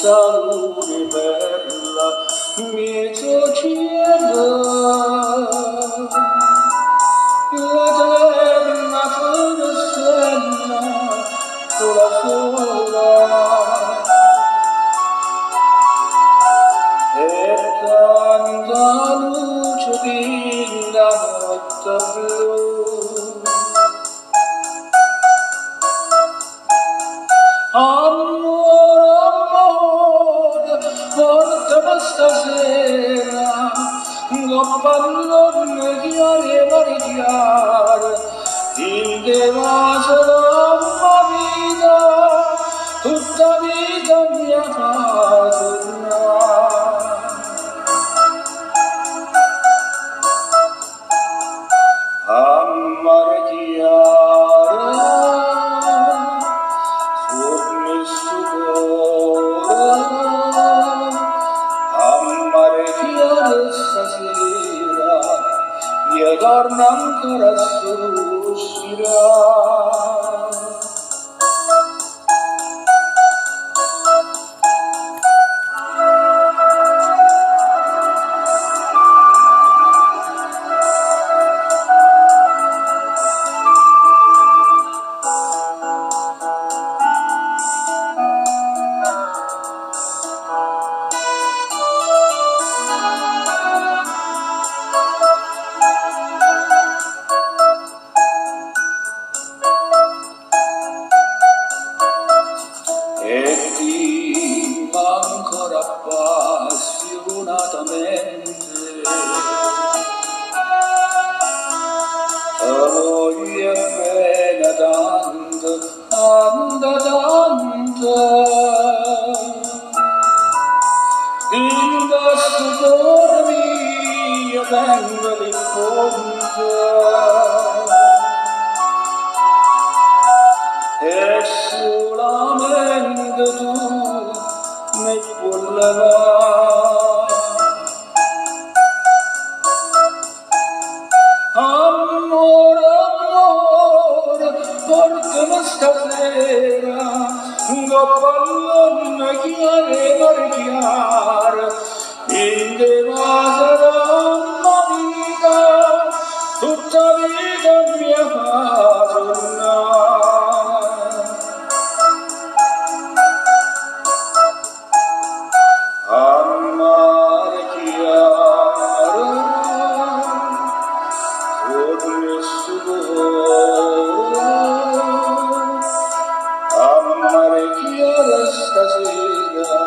salute bella mezzo cielo, l'eterna stella sola sola, e tanta luce della notte blu. Amore, amore, portami stasera a pallone chiare, mare chiare, il devaso della vita, tutta vita mia fa tornare. A mare chiare, stasera io torno ancora a sospirare. E viva ancora appassionatamente, voglio bene tanto, tanto, tanto, in questo cuore mio vengo di fronte. E solamente tu mi puoi levare. Amore, amore, portami stasera a pallone chiare, mare chiare, in devaso della vita, tutta vita mia fa tornare. Stasera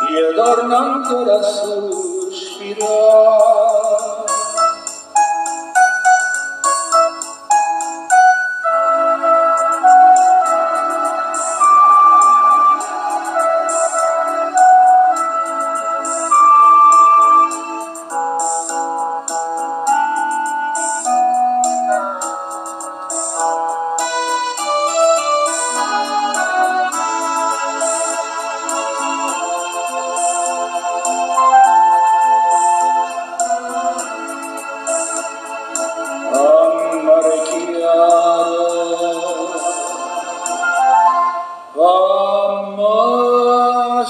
io torno ancora a sospirare. Amma